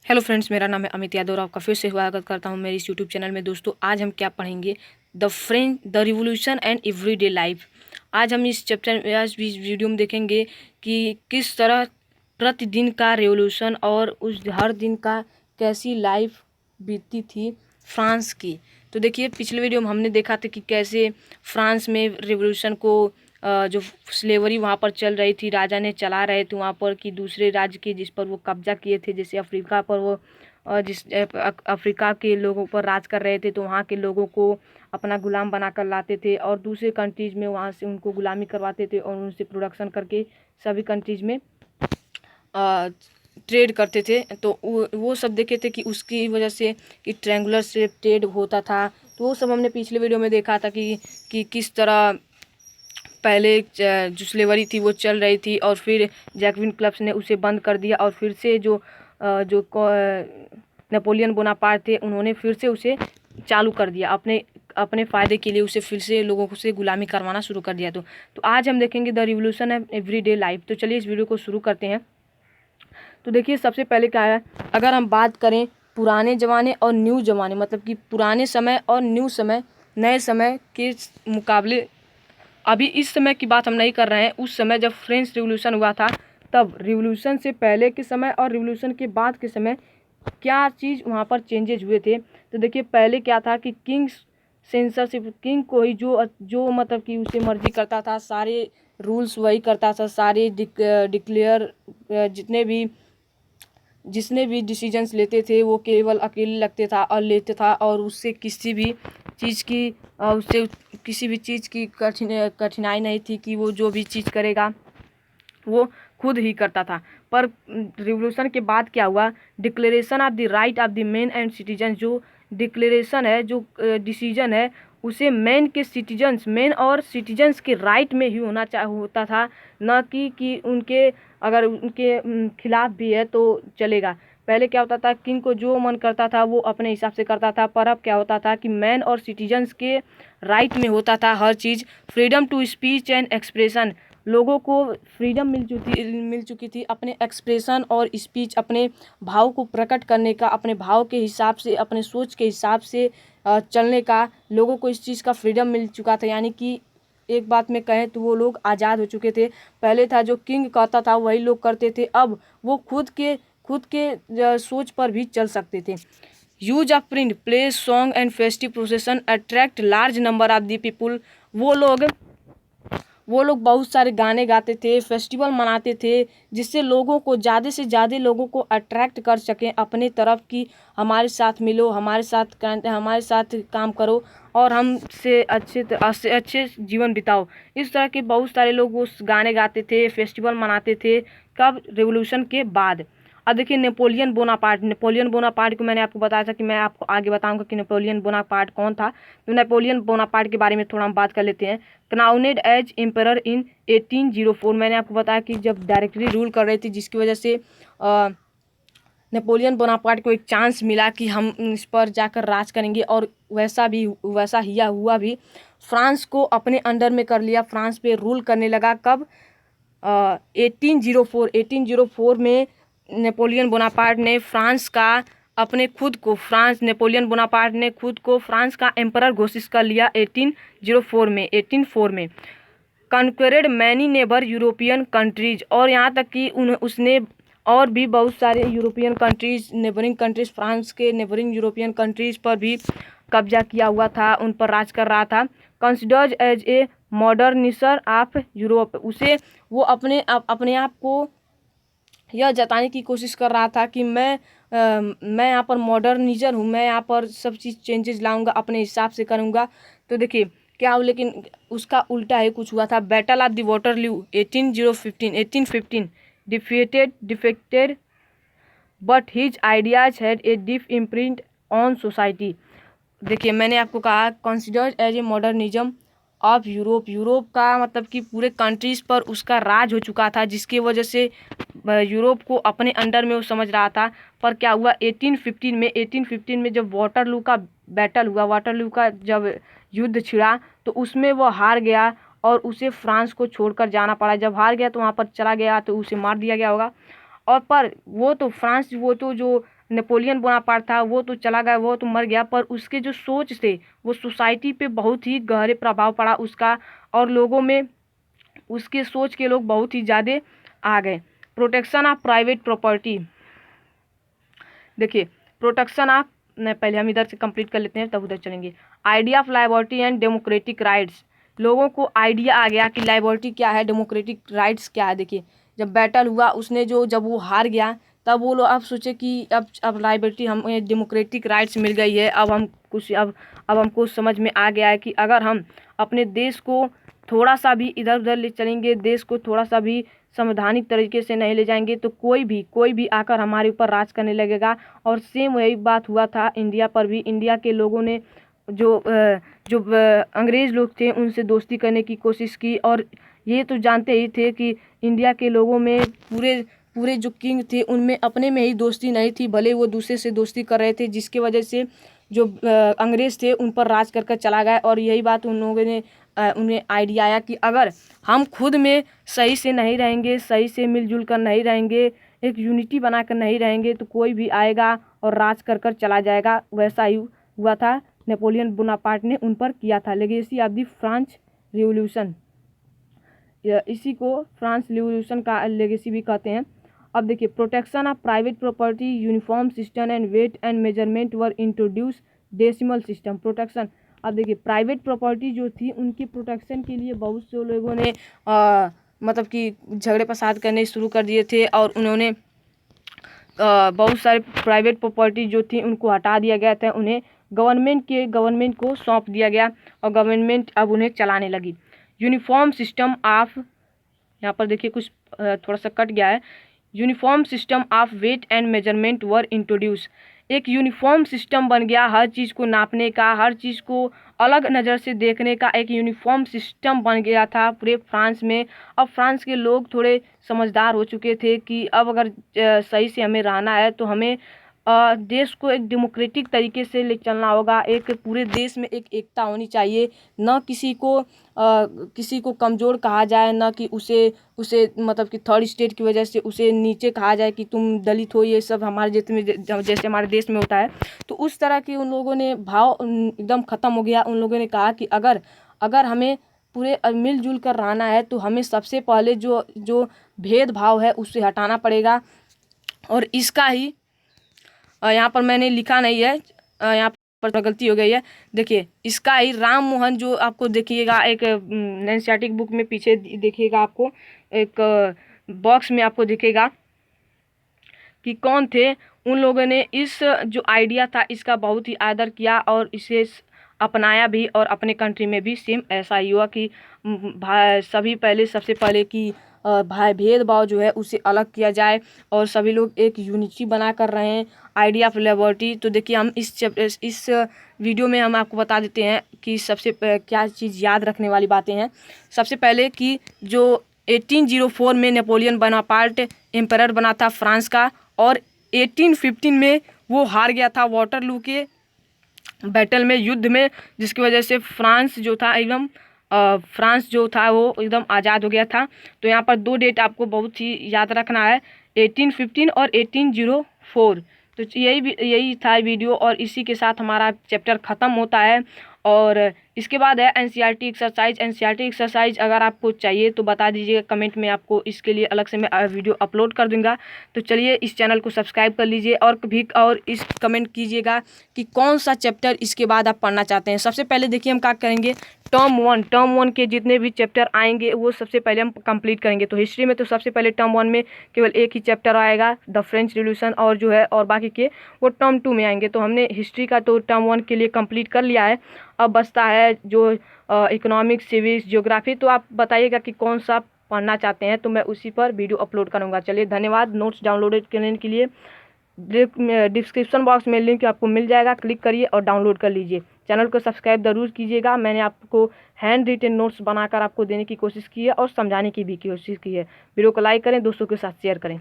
Hello friends, मेरा नाम है अमित यादव और आपका फिर से स्वागत करता हूं मेरे इस यूट्यूब चैनल में। दोस्तों, आज हम क्या पढ़ेंगे? The revolution and everyday life. आज हम इस चैप्टर में, आज इस वीडियो में देखेंगे कि किस तरह प्रतिदिन का रेवोल्यूशन और उस हर दिन का कैसी लाइफ बीतती थी फ्रांस की। तो देखिए, पिछले वीडियो में हमने देखा था कि कैसे फ्रांस में रेवोल्यूशन को जो स्लेवरी वहाँ पर चल रही थी, राजा ने चला रहे थे वहाँ पर, कि दूसरे राज्य के जिस पर वो कब्जा किए थे, जैसे अफ्रीका पर वो अफ्रीका के लोगों पर राज कर रहे थे, तो वहाँ के लोगों को अपना गुलाम बना कर लाते थे और दूसरे कंट्रीज़ में वहाँ से उनको गुलामी करवाते थे और उनसे प्रोडक्शन करके सभी कंट्रीज़ में ट्रेड करते थे। तो वो सब देखे थे कि उसकी वजह से कि ट्रायंगुलर से ट्रेड होता था। तो वो सब हमने पिछले वीडियो में देखा था कि किस तरह पहले जो स्लेवरी थी वो चल रही थी और फिर जैकविन क्लब्स ने उसे बंद कर दिया और फिर से जो नेपोलियन बोनापार्ट थे उन्होंने फिर से उसे चालू कर दिया, अपने अपने फ़ायदे के लिए उसे फिर से लोगों से गुलामी करवाना शुरू कर दिया। तो आज हम देखेंगे the revolution of everyday life. तो चलिए इस वीडियो को शुरू करते हैं। तो देखिए, सबसे पहले क्या है, अगर हम बात करें पुराने ज़माने और न्यू ज़माने, मतलब कि पुराने समय और न्यू समय, नए समय के मुकाबले अभी इस समय की बात हम नहीं कर रहे हैं। उस समय जब फ्रेंच रिवॉल्यूशन हुआ था, तब रिवॉल्यूशन से पहले के समय और रिवॉल्यूशन के बाद के समय क्या चीज़ वहाँ पर चेंजेज हुए थे। तो देखिए, पहले क्या था कि किंग सेंसरशिप, किंग को ही जो मतलब कि उसे मर्जी करता था, सारे रूल्स वही करता था, सारे डिक्लेयर जिसने भी डिसीजंस लेते थे वो केवल अकेले लगते था और लेते था, और उससे किसी भी चीज़ की कठिनाई नहीं थी कि वो जो भी चीज़ करेगा वो खुद ही करता था। पर रिवॉल्यूशन के बाद क्या हुआ, declaration of the right of the man and citizen, जो डिक्लेरेशन है, जो डिसीजन है, उसे मैन और सिटीजन्स के राइट में ही होता था, न कि उनके अगर उनके खिलाफ भी है तो चलेगा। पहले क्या होता था, किंग को जो मन करता था वो अपने हिसाब से करता था, पर अब क्या होता था कि मैन और सिटीजन्स के राइट में होता था हर चीज़। Freedom to speech and expression, लोगों को फ्रीडम मिल चुकी थी अपने एक्सप्रेशन और स्पीच, अपने भाव को प्रकट करने का, अपने भाव के हिसाब से, अपने सोच के हिसाब से चलने का। लोगों को इस चीज़ का फ्रीडम मिल चुका था, यानी कि एक बात में कहें तो वो लोग आज़ाद हो चुके थे। पहले था जो किंग कहता था वही लोग करते थे, अब वो खुद के सोच पर भी चल सकते थे। Use of print, play, song and festive प्रोसेसन attract large number of the people, वो लोग बहुत सारे गाने गाते थे, फेस्टिवल मनाते थे, जिससे लोगों को ज़्यादा से ज़्यादा लोगों को अट्रैक्ट कर सकें अपने तरफ की हमारे साथ मिलो, हमारे साथ काम करो और हमसे अच्छे जीवन बिताओ। इस तरह के बहुत सारे लोग वो गाने गाते थे, फेस्टिवल मनाते थे। कब? रेवोल्यूशन के बाद। अब देखिए, नेपोलियन बोनापार्ट को मैंने आपको बताया था कि मैं आपको आगे बताऊंगा कि नेपोलियन बोनापार्ट कौन था। तो नेपोलियन बोनापार्ट के बारे में थोड़ा हम बात कर लेते हैं। क्राउनेड एज एम्परर इन 1804, मैंने आपको बताया कि जब डायरेक्टली रूल कर रही थी, जिसकी वजह से नेपोलियन बोनापार्ट को एक चांस मिला कि हम इस पर जाकर राज करेंगे, और वैसा ही हुआ भी। फ्रांस को अपने अंडर में कर लिया, फ्रांस पे रूल करने लगा। कब? 1804 में नेपोलियन बोनापार्ट ने नेपोलियन बोनापार्ट ने खुद को फ्रांस का एम्परर घोषित कर लिया 1804 में। कॉन्क्वेरेड मैनी नेबर यूरोपियन कंट्रीज, और यहाँ तक कि उसने और भी बहुत सारे European countries, neighbouring countries, France के नेबरिंग यूरोपियन कंट्रीज पर भी कब्जा किया हुआ था, उन पर राज कर रहा था। Considered as A मॉडर्निसर of Europe, उसे वो अपने आप को यह जताने की कोशिश कर रहा था कि मैं यहाँ पर मॉडर्निजर हूँ, मैं यहाँ पर सब चीज़ चेंजेस लाऊंगा, अपने हिसाब से करूँगा। तो देखिए क्या हो, लेकिन उसका उल्टा ही कुछ हुआ था। Battle of the Waterloo 1815 defected but his ideas had a deep imprint on society. देखिए, मैंने आपको कहा considered as a modernism of Europe का मतलब कि पूरे कंट्रीज़ पर उसका राज हो चुका था, जिसकी वजह से यूरोप को अपने अंडर में वो समझ रहा था। पर क्या हुआ, 1815 में जब वाटरलू का बैटल हुआ, वाटरलू का जब युद्ध छिड़ा, तो उसमें वो हार गया और उसे फ्रांस को छोड़कर जाना पड़ा। जब हार गया तो वहाँ पर चला गया तो उसे मार दिया गया होगा। और पर वो तो फ्रांस, वो तो जो नेपोलियन बोनापार्ट था वो तो चला गया, वो तो मर गया, पर उसके जो सोच थे वो सोसाइटी पे बहुत ही गहरे प्रभाव पड़ा उसका, और लोगों में उसके सोच के लोग बहुत ही ज़्यादा आ गए। प्रोटेक्शन ऑफ प्राइवेट प्रॉपर्टी, देखिए प्रोटेक्शन ऑफ, पहले हम इधर से कंप्लीट कर लेते हैं तब उधर चलेंगे। Idea of liberty and democratic rights, लोगों को आइडिया आ गया कि लाइबर्टी क्या है, डेमोक्रेटिक राइट्स क्या है। देखिए जब बैटल हुआ उसने जब वो हार गया तब वो लोग अब सोचे कि अब लाइबर्टी, हमें डेमोक्रेटिक राइट्स मिल गई है, अब हम कुछ अब हमको समझ में आ गया है कि अगर हम अपने देश को थोड़ा सा भी इधर उधर ले चलेंगे, देश को थोड़ा सा भी संवैधानिक तरीके से नहीं ले जाएंगे तो कोई भी आकर हमारे ऊपर राज करने लगेगा। और सेम वही बात हुआ था इंडिया पर भी। इंडिया के लोगों ने जो अंग्रेज़ लोग थे उनसे दोस्ती करने की कोशिश की, और ये तो जानते ही थे कि इंडिया के लोगों में पूरे जो किंग थे उनमें अपने में ही दोस्ती नहीं थी, भले वो दूसरे से दोस्ती कर रहे थे, जिसकी वजह से जो अंग्रेज़ थे उन पर राज कर चला गया। और यही बात उन लोगों ने उन्हें आइडिया आया कि अगर हम खुद में सही से नहीं रहेंगे, सही से मिलजुल कर नहीं रहेंगे, एक यूनिटी बनाकर नहीं रहेंगे तो कोई भी आएगा और राज कर चला जाएगा। वैसा ही हुआ था, नेपोलियन बोनापार्ट ने उन पर किया था। Legacy of the French revolution, इसी को फ्रांस रिवॉल्यूशन का लेगेसी भी कहते हैं। अब देखिए protection of private property, uniform system and weight and measurement were introduce, decimal system protection. अब देखिए प्राइवेट प्रॉपर्टी जो थी उनकी प्रोटेक्शन के लिए बहुत से लोगों ने मतलब कि झगड़े फसाद करने शुरू कर दिए थे, और उन्होंने बहुत सारे प्राइवेट प्रॉपर्टी जो थी उनको हटा दिया गया था, उन्हें गवर्नमेंट को सौंप दिया गया और गवर्नमेंट अब उन्हें चलाने लगी। यूनिफॉर्म सिस्टम ऑफ, यहाँ पर देखिए कुछ थोड़ा सा कट गया है, uniform system of weight and measurement were introduce, एक यूनिफॉर्म सिस्टम बन गया, हर चीज़ को नापने का, हर चीज़ को अलग नज़र से देखने का एक यूनिफॉर्म सिस्टम बन गया था पूरे फ्रांस में। अब फ्रांस के लोग थोड़े समझदार हो चुके थे कि अब अगर सही से हमें रहना है तो हमें देश को एक डेमोक्रेटिक तरीके से ले चलना होगा, एक पूरे देश में एक एकता होनी चाहिए, न किसी को कमज़ोर कहा जाए, न कि उसे मतलब कि थर्ड स्टेट की वजह से उसे नीचे कहा जाए कि तुम दलित हो, ये सब हमारे देश में जैसे हमारे देश में होता है। तो उस तरह के उन लोगों ने भाव एकदम ख़त्म हो गया। उन लोगों ने कहा कि अगर हमें पूरे मिलजुल कर रहना है तो हमें सबसे पहले जो भेदभाव है उससे हटाना पड़ेगा। और इसका ही यहाँ पर मैंने लिखा नहीं है, यहाँ पर गलती हो गई है, देखिए इसका ही राम मोहन, जो आपको देखिएगा एक एनसीईआरटी बुक में पीछे देखिएगा, आपको एक बॉक्स में आपको दिखेगा कि कौन थे। उन लोगों ने इस जो आइडिया था इसका बहुत ही आदर किया और इसे अपनाया भी, और अपने कंट्री में भी सेम ऐसा ही हुआ कि सबसे पहले कि भाई भेदभाव जो है उसे अलग किया जाए और सभी लोग एक यूनिटी बना कर रहे हैं, आइडिया ऑफ लिबर्टी। तो देखिए हम इस वीडियो में हम आपको बता देते हैं कि सबसे क्या चीज़ याद रखने वाली बातें हैं। सबसे पहले कि जो 1804 में नेपोलियन बोनापार्ट एम्परर बना था फ्रांस का, और 1815 में वो हार गया था वाटरलू के बैटल में, युद्ध में, जिसकी वजह से फ्रांस जो था वो एकदम आज़ाद हो गया था। तो यहाँ पर दो डेट आपको बहुत ही याद रखना है, 1815 और 1804। तो यही था वीडियो, और इसी के साथ हमारा चैप्टर ख़त्म होता है। और इसके बाद है एनसीईआरटी एक्सरसाइज। अगर आपको चाहिए तो बता दीजिएगा कमेंट में, आपको इसके लिए अलग से मैं वीडियो अपलोड कर दूंगा। तो चलिए इस चैनल को सब्सक्राइब कर लीजिए, और इस कमेंट कीजिएगा कि कौन सा चैप्टर इसके बाद आप पढ़ना चाहते हैं। सबसे पहले देखिए हम क्या करेंगे, टर्म वन के जितने भी चैप्टर आएंगे वो सबसे पहले हम कंप्लीट करेंगे। तो हिस्ट्री में तो सबसे पहले टर्म 1 में केवल एक ही चैप्टर आएगा, द फ्रेंच रिवॉल्यूशन, और जो है और बाकी के वो टर्म 2 में आएंगे। तो हमने हिस्ट्री का तो टर्म 1 के लिए कंप्लीट कर लिया है। अब बचता है जो इकोनॉमिक्स, सिविक्स, ज्योग्राफी। तो आप बताइएगा कि कौन सा पढ़ना चाहते हैं, तो मैं उसी पर वीडियो अपलोड करूँगा। चलिए धन्यवाद। नोट्स डाउनलोड करने के लिए डिस्क्रिप्शन बॉक्स में लिंक आपको मिल जाएगा, क्लिक करिए और डाउनलोड कर लीजिए। चैनल को सब्सक्राइब ज़रूर कीजिएगा। मैंने आपको हैंड रिटन नोट्स बनाकर आपको देने की कोशिश की है और समझाने की भी कोशिश की है। वीडियो को लाइक करें, दोस्तों के साथ शेयर करें।